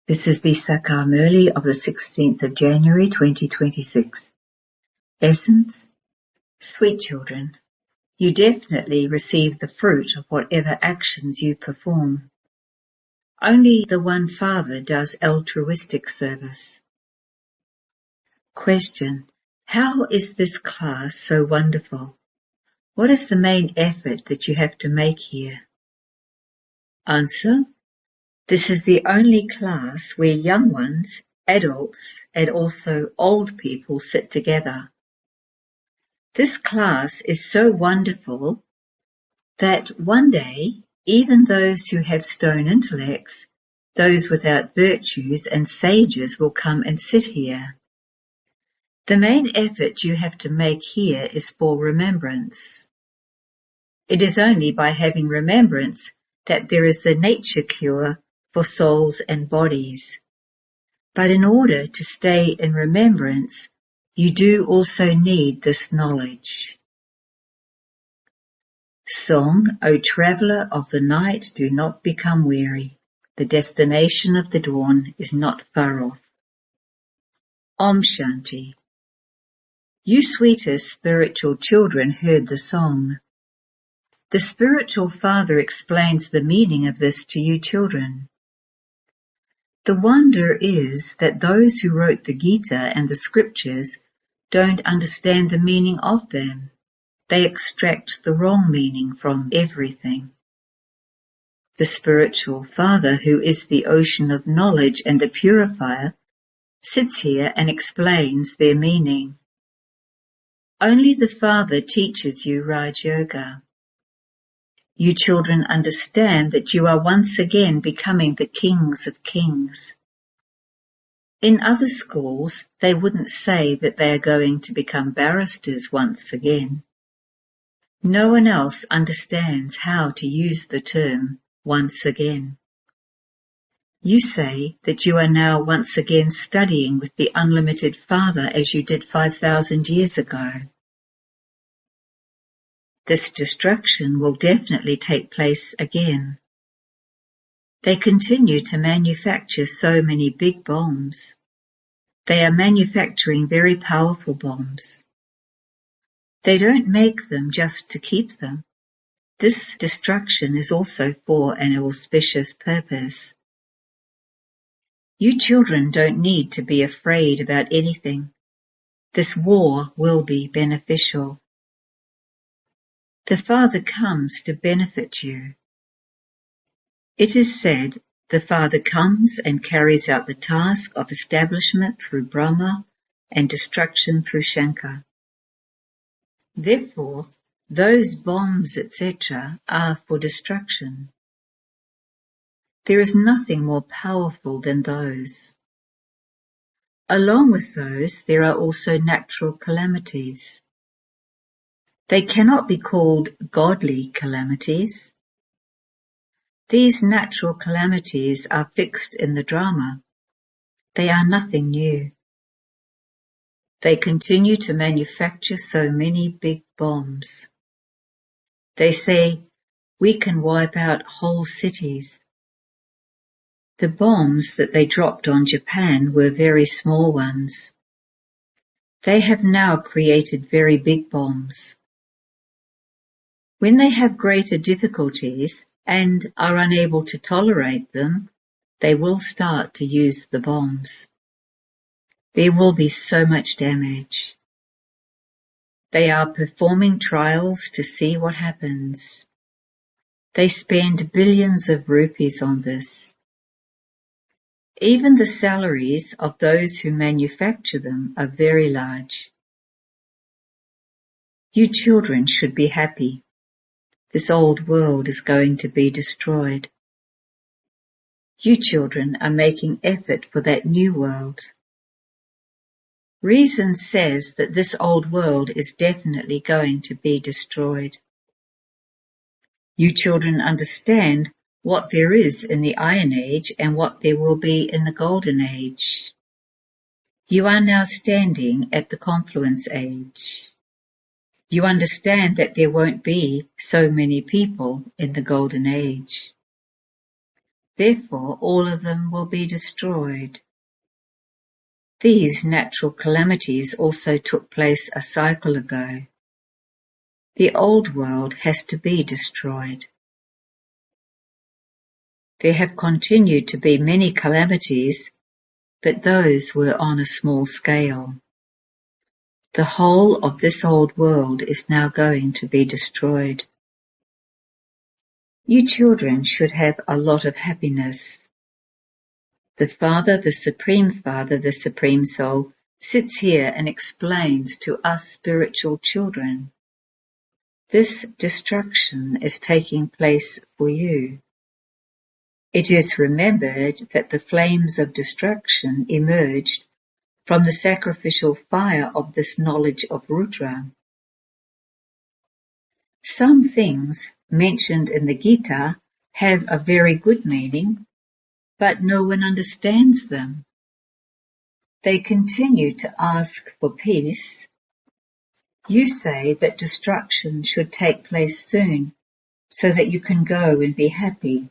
This is the Murli of the 16th of January 2026. Essence: Sweet children, you definitely receive the fruit of whatever actions you perform. Only the One Father does altruistic service. Question: how is this class so wonderful? What is the main effort that you have to make here? Answer: this is the only class where young ones, adults, and also old people sit together. This class is so wonderful that one day even those who have stone intellects, those without virtues and sages will come and sit here. The main effort you have to make here is for remembrance. It is only by having remembrance that there is the nature cure for souls and bodies. But in order to stay in remembrance, you do also need this knowledge. Song: O traveller of the night, do not become weary. The destination of the dawn is not far off. Om Shanti. You sweetest spiritual children heard the song. The spiritual father explains the meaning of this to you children. The wonder is that those who wrote the Gita and the scriptures don't understand the meaning of them. They extract the wrong meaning from everything. The spiritual father, who is the ocean of knowledge and the purifier, sits here and explains their meaning. Only the Father teaches you Raj Yoga. You children understand that you are once again becoming the kings of kings. In other schools, they wouldn't say that they are going to become barristers once again. No one else understands how to use the term once again. You say that you are now once again studying with the unlimited Father as you did 5,000 years ago. This destruction will definitely take place again. They continue to manufacture so many big bombs. They are manufacturing very powerful bombs. They don't make them just to keep them. This destruction is also for an auspicious purpose. You children don't need to be afraid about anything. This war will be beneficial. The Father comes to benefit you. It is said, the Father comes and carries out the task of establishment through Brahma and destruction through Shankar. Therefore, those bombs, etc., are for destruction. There is nothing more powerful than those. Along with those, there are also natural calamities. They cannot be called godly calamities. These natural calamities are fixed in the drama. They are nothing new. They continue to manufacture so many big bombs. They say, we can wipe out whole cities. The bombs that they dropped on Japan were very small ones. They have now created very big bombs. When they have greater difficulties and are unable to tolerate them, they will start to use the bombs. There will be so much damage. They are performing trials to see what happens. They spend billions of rupees on this. Even the salaries of those who manufacture them are very large. You children should be happy. This old world is going to be destroyed. You children are making effort for that new world. Reason says that this old world is definitely going to be destroyed. You children understand what there is in the Iron Age and what there will be in the Golden Age. You are now standing at the Confluence Age. You understand that there won't be so many people in the Golden Age. Therefore, all of them will be destroyed. These natural calamities also took place a cycle ago. The old world has to be destroyed. There have continued to be many calamities, but those were on a small scale. The whole of this old world is now going to be destroyed. You children should have a lot of happiness. The Father, the Supreme Soul, sits here and explains to us spiritual children. This destruction is taking place for you. It is remembered that the flames of destruction emerged from the sacrificial fire of this knowledge of Rudra. Some things mentioned in the Gita have a very good meaning, but no one understands them. They continue to ask for peace. You say that destruction should take place soon, so that you can go and be happy.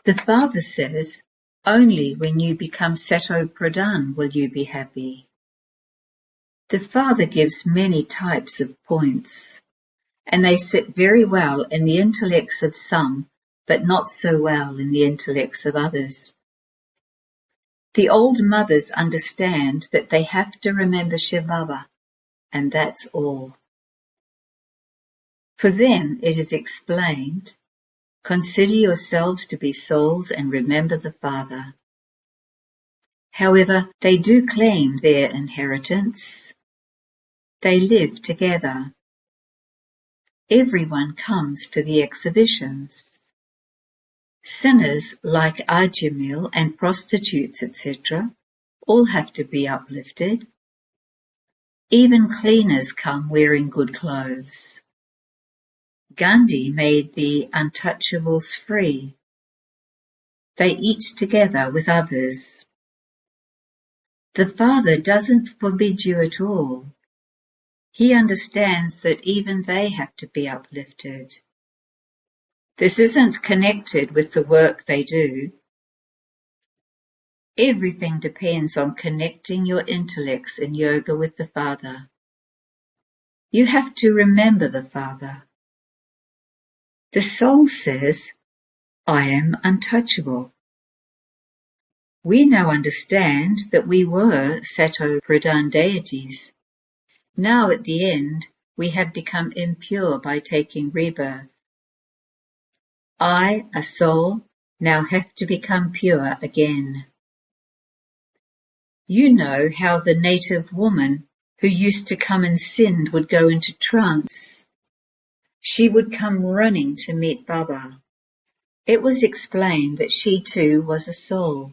The Father says, only when you become Sato Pradhan will you be happy. The Father gives many types of points, and they sit very well in the intellects of some, but not so well in the intellects of others. The old mothers understand that they have to remember Shiv Baba, and that's all. For them it is explained, consider yourselves to be souls and remember the Father. However, they do claim their inheritance. They live together. Everyone comes to the exhibitions. Sinners like Ajamil and prostitutes, etc., all have to be uplifted. Even cleaners come wearing good clothes. Gandhi made the untouchables free. They eat together with others. The Father doesn't forbid you at all. He understands that even they have to be uplifted. This isn't connected with the work they do. Everything depends on connecting your intellects in yoga with the Father. You have to remember the Father. The soul says, I am untouchable. We now understand that we were Sato Pradhan deities. Now at the end, we have become impure by taking rebirth. I, a soul, now have to become pure again. You know how the native woman who used to come and sin would go into trance. She would come running to meet Baba. It was explained that she too was a soul.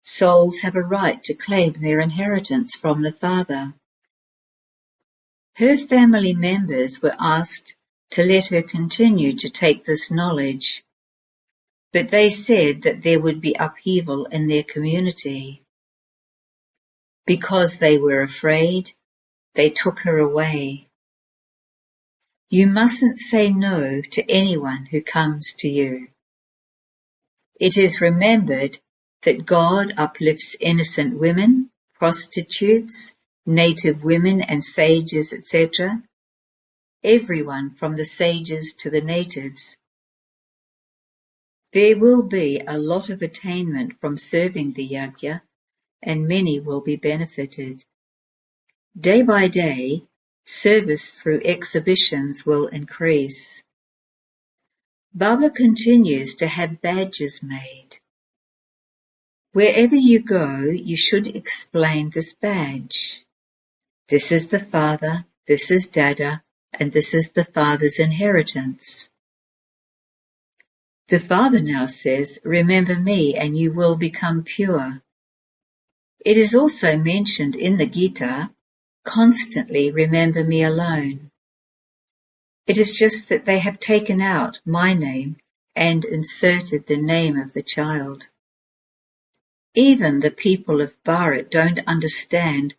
Souls have a right to claim their inheritance from the Father. Her family members were asked to let her continue to take this knowledge, but they said that there would be upheaval in their community. Because they were afraid, they took her away. You mustn't say no to anyone who comes to you. It is remembered that God uplifts innocent women, prostitutes, native women and sages, etc., everyone from the sages to the natives. There will be a lot of attainment from serving the yajna, and many will be benefited. Day by day, service through exhibitions will increase. Baba continues to have badges made. Wherever you go, you should explain this badge. This is the Father, this is Dada, and this is the Father's inheritance. The Father now says, remember me and you will become pure. It is also mentioned in the Gita, constantly remember me alone. It is just that they have taken out my name and inserted the name of the child. Even the people of Bharat don't understand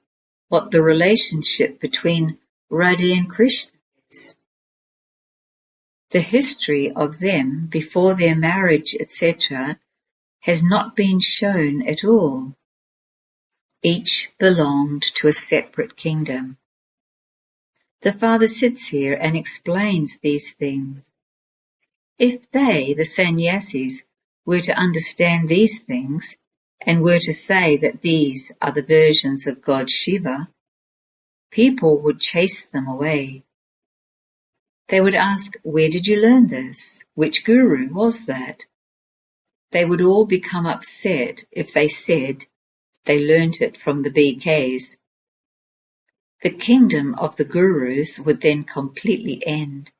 what the relationship between Radha and Krishna is. The history of them before their marriage, etc., has not been shown at all. Each belonged to a separate kingdom. The Father sits here and explains these things. If they, the sannyasis, were to understand these things and were to say that these are the versions of God Shiva, people would chase them away. They would ask, where did you learn this? Which guru was that? They would all become upset if they said they learnt it from the BKs. The kingdom of the gurus would then completely end.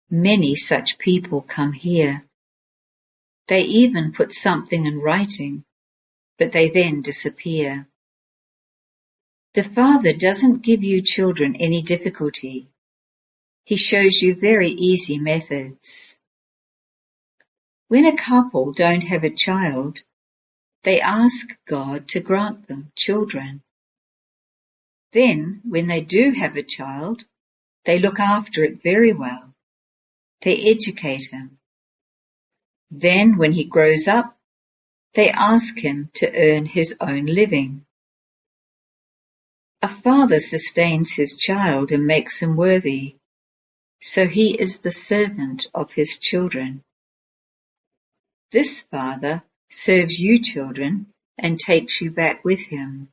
Many such people come here. They even put something in writing, but they then disappear. The Father doesn't give you children any difficulty. He shows you very easy methods. When a couple don't have a child, they ask God to grant them children. Then, when they do have a child, they look after it very well. They educate him. Then, when he grows up, they ask him to earn his own living. A father sustains his child and makes him worthy, so he is the servant of his children. This father serves you children and takes you back with him.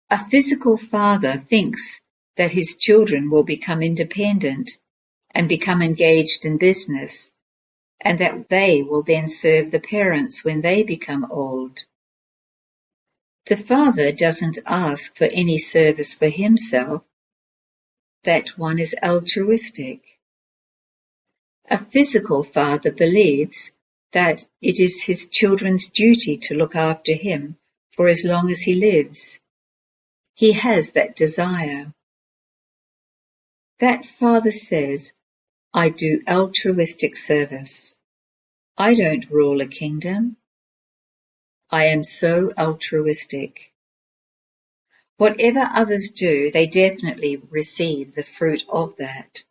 A physical father thinks that his children will become independent and become engaged in business, and that they will then serve the parents when they become old. The father doesn't ask for any service for himself. That one is altruistic. A physical father believes that it is his children's duty to look after him for as long as he lives. He has that desire. That father says, I do altruistic service. I don't rule a kingdom. I am so altruistic. Whatever others do, they definitely receive the fruit of that.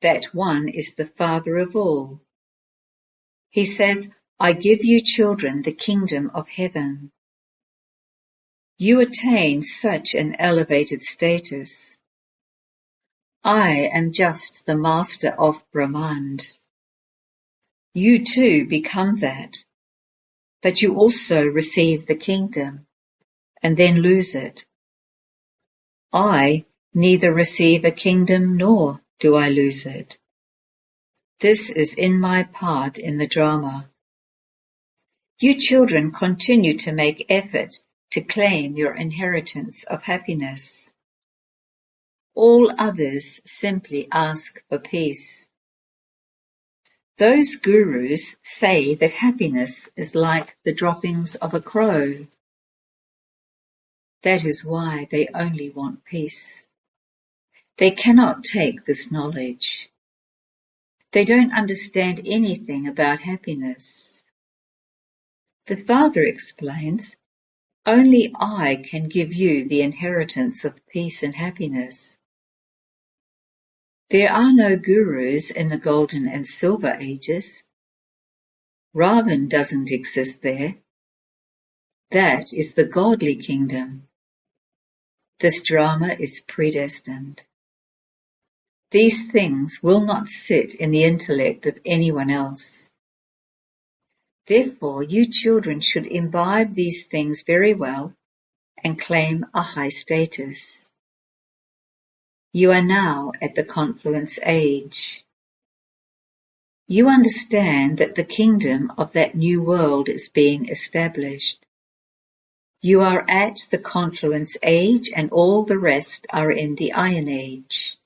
That one is the Father of all. He says, I give you children the kingdom of heaven. You attain such an elevated status. I am just the master of Brahman. You too become that, but you also receive the kingdom and then lose it. I neither receive a kingdom nor do I lose it. This is in my part in the drama. You children continue to make effort to claim your inheritance of happiness. All others simply ask for peace. Those gurus say that happiness is like the droppings of a crow. That is why they only want peace. They cannot take this knowledge. They don't understand anything about happiness. The Father explains, only I can give you the inheritance of peace and happiness. There are no gurus in the golden and silver ages. Ravan doesn't exist there. That is the godly kingdom. This drama is predestined. These things will not sit in the intellect of anyone else. Therefore, you children should imbibe these things very well and claim a high status. You are now at the confluence age. You understand that the kingdom of that new world is being established. You are at the confluence age and all the rest are in the iron age.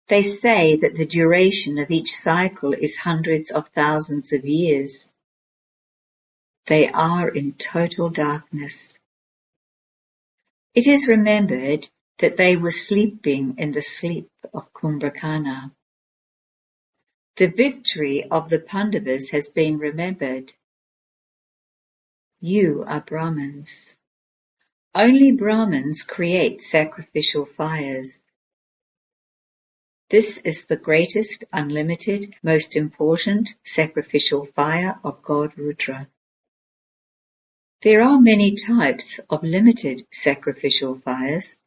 They say that the duration of each cycle is hundreds of thousands of years. They are in total darkness. It is remembered that they were sleeping in the sleep of Kumbhakarna. The victory of the Pandavas has been remembered. You are Brahmins. Only Brahmins create sacrificial fires. This is the greatest, unlimited, most important sacrificial fire of God Rudra. There are many types of limited sacrificial fires.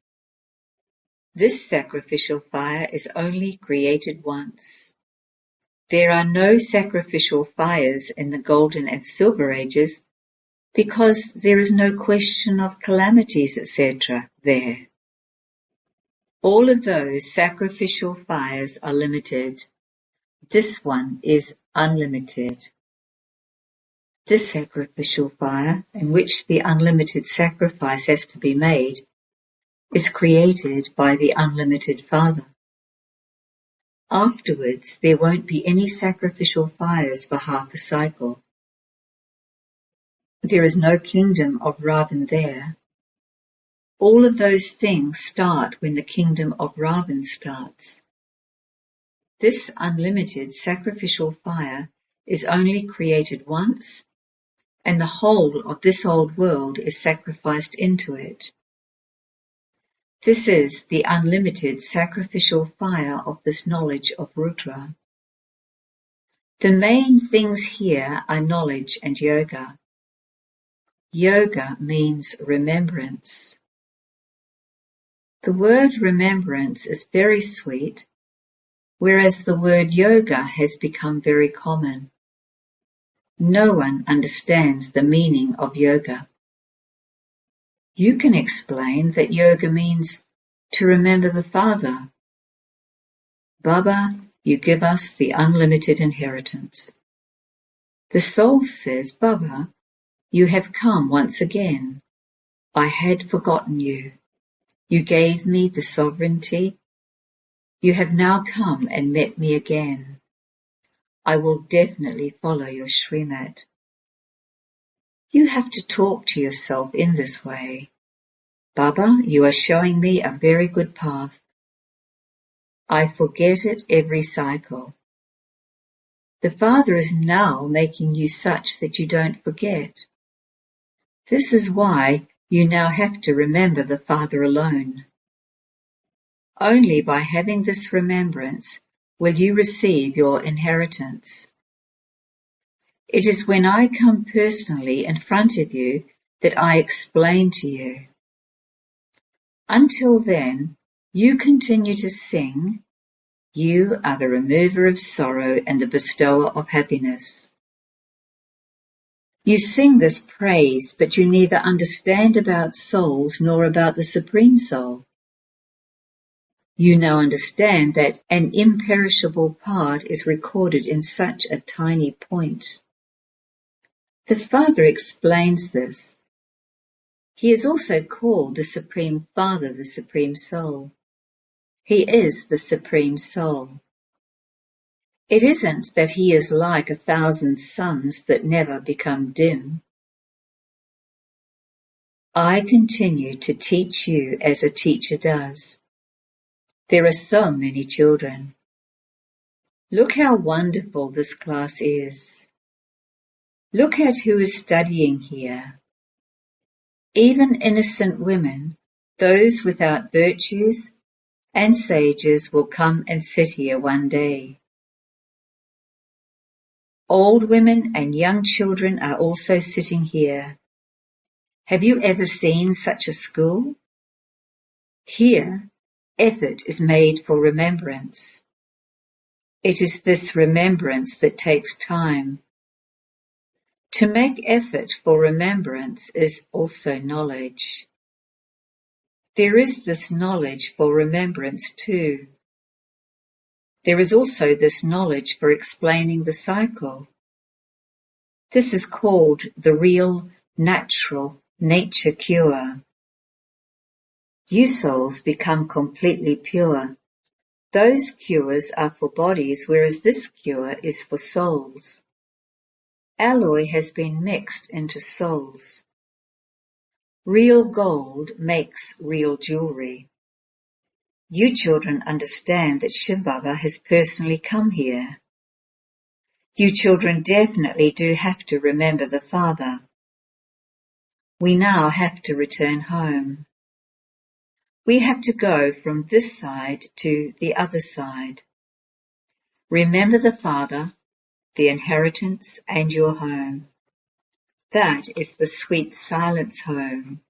This sacrificial fire is only created once. There are no sacrificial fires in the Golden and Silver Ages because there is no question of calamities, etc. there. All of those sacrificial fires are limited. This one is unlimited. This sacrificial fire, in which the unlimited sacrifice has to be made, is created by the unlimited Father. Afterwards, there won't be any sacrificial fires for half a cycle. There is no kingdom of Ravan there. All of those things start when the kingdom of Ravan starts. This unlimited sacrificial fire is only created once, and the whole of this old world is sacrificed into it. This is the unlimited sacrificial fire of this knowledge of Rudra. The main things here are knowledge and yoga. Yoga means remembrance. The word remembrance is very sweet, whereas the word yoga has become very common. No one understands the meaning of yoga. You can explain that yoga means to remember the Father. Baba, you give us the unlimited inheritance. The soul says, Baba, you have come once again. I had forgotten you. You gave me the sovereignty. You have now come and met me again. I will definitely follow your Srimad. You have to talk to yourself in this way. Baba, you are showing me a very good path. I forget it every cycle. The Father is now making you such that you don't forget. This is why you now have to remember the Father alone. Only by having this remembrance will you receive your inheritance. It is when I come personally in front of you that I explain to you. Until then, you continue to sing, you are the remover of sorrow and the bestower of happiness. You sing this praise, but you neither understand about souls nor about the Supreme Soul. You now understand that an imperishable part is recorded in such a tiny point. The Father explains this. He is also called the Supreme Father, the Supreme Soul. He is the Supreme Soul. It isn't that he is like 1,000 suns that never become dim. I continue to teach you as a teacher does. There are so many children. Look how wonderful this class is. Look at who is studying here. Even innocent women, those without virtues, and sages will come and sit here one day. Old women and young children are also sitting here. Have you ever seen such a school? Here, effort is made for remembrance. It is this remembrance that takes time. To make effort for remembrance is also knowledge. There is this knowledge for remembrance too. There is also this knowledge for explaining the cycle. This is called the real, natural, nature cure. You souls become completely pure. Those cures are for bodies, whereas this cure is for souls. Alloy has been mixed into souls. Real gold makes real jewelry. You children understand that Shiv Baba has personally come here. You children definitely do have to remember the Father. We now have to return home. We have to go from this side to the other side. Remember the Father, the inheritance, and your home. That is the sweet silence home.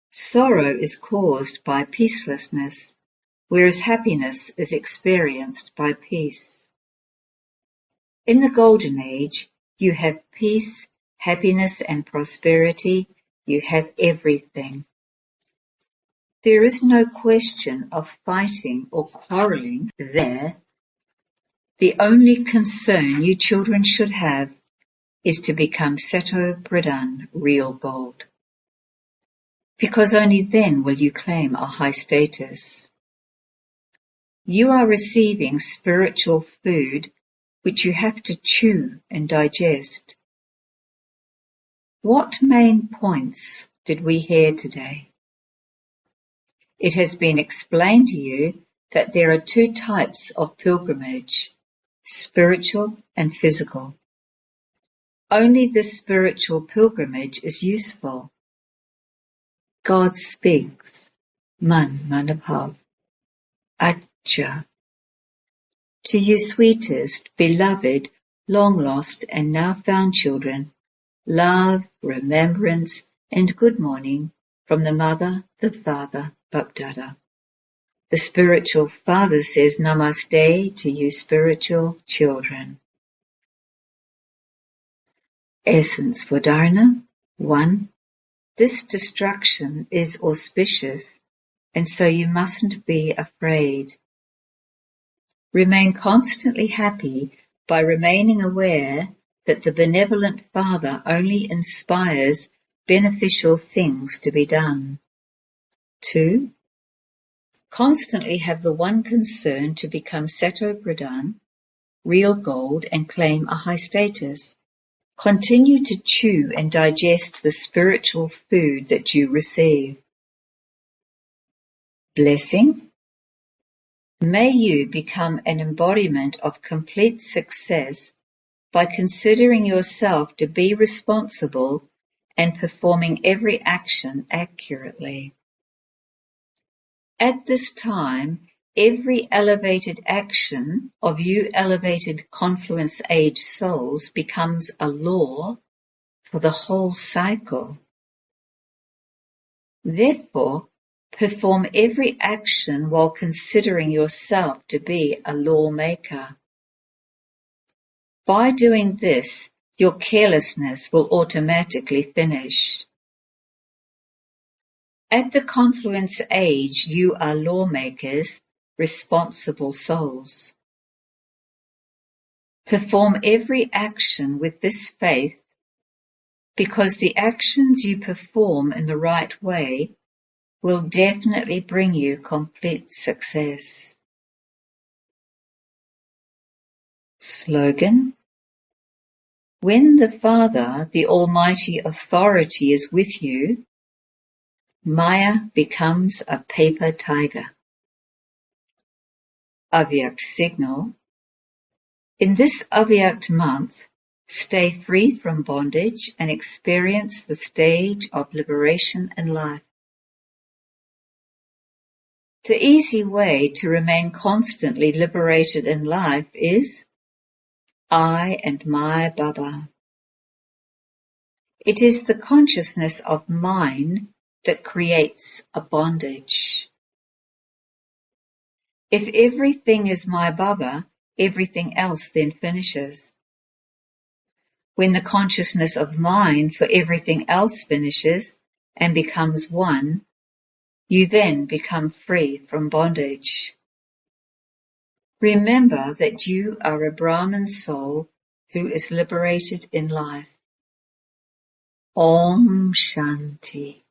Sorrow is caused by peacelessness, whereas happiness is experienced by peace. In the Golden Age, you have peace, happiness, and prosperity. You have everything. There is no question of fighting or quarreling there. The only concern you children should have is to become Seto Pradhan, real gold. Because only then will you claim a high status. You are receiving spiritual food which you have to chew and digest. What main points did we hear today? It has been explained to you that there are two types of pilgrimage, spiritual and physical. Only the spiritual pilgrimage is useful. God speaks, Man Manabhav, Acha. To you sweetest, beloved, long lost and now found children, love, remembrance, and good morning from the Mother, the Father, Bapdada. The spiritual Father says Namaste to you spiritual children. Essence for Dharana. 1. This destruction is auspicious, and so you mustn't be afraid. Remain constantly happy by remaining aware that the benevolent Father only inspires beneficial things to be done. 2. Constantly have the one concern to become Seto Pradhan, real gold, and claim a high status. Continue to chew and digest the spiritual food that you receive. Blessing. May you become an embodiment of complete success by considering yourself to be responsible and performing every action accurately. At this time, every elevated action of you elevated confluence age souls becomes a law for the whole cycle. Therefore, perform every action while considering yourself to be a lawmaker. By doing this, your carelessness will automatically finish. At the confluence age, you are lawmakers, responsible souls. Perform every action with this faith, because the actions you perform in the right way will definitely bring you complete success. Slogan. When the Father, the Almighty Authority, is with you, Maya becomes a paper tiger. Avyak signal. In this Avyak month, stay free from bondage and experience the stage of liberation in life. The easy way to remain constantly liberated in life is I and my Baba. It is the consciousness of mine that creates a bondage. If everything is my Baba, everything else then finishes. When the consciousness of mine for everything else finishes and becomes one, you then become free from bondage. Remember that you are a Brahman soul who is liberated in life. Om Shanti.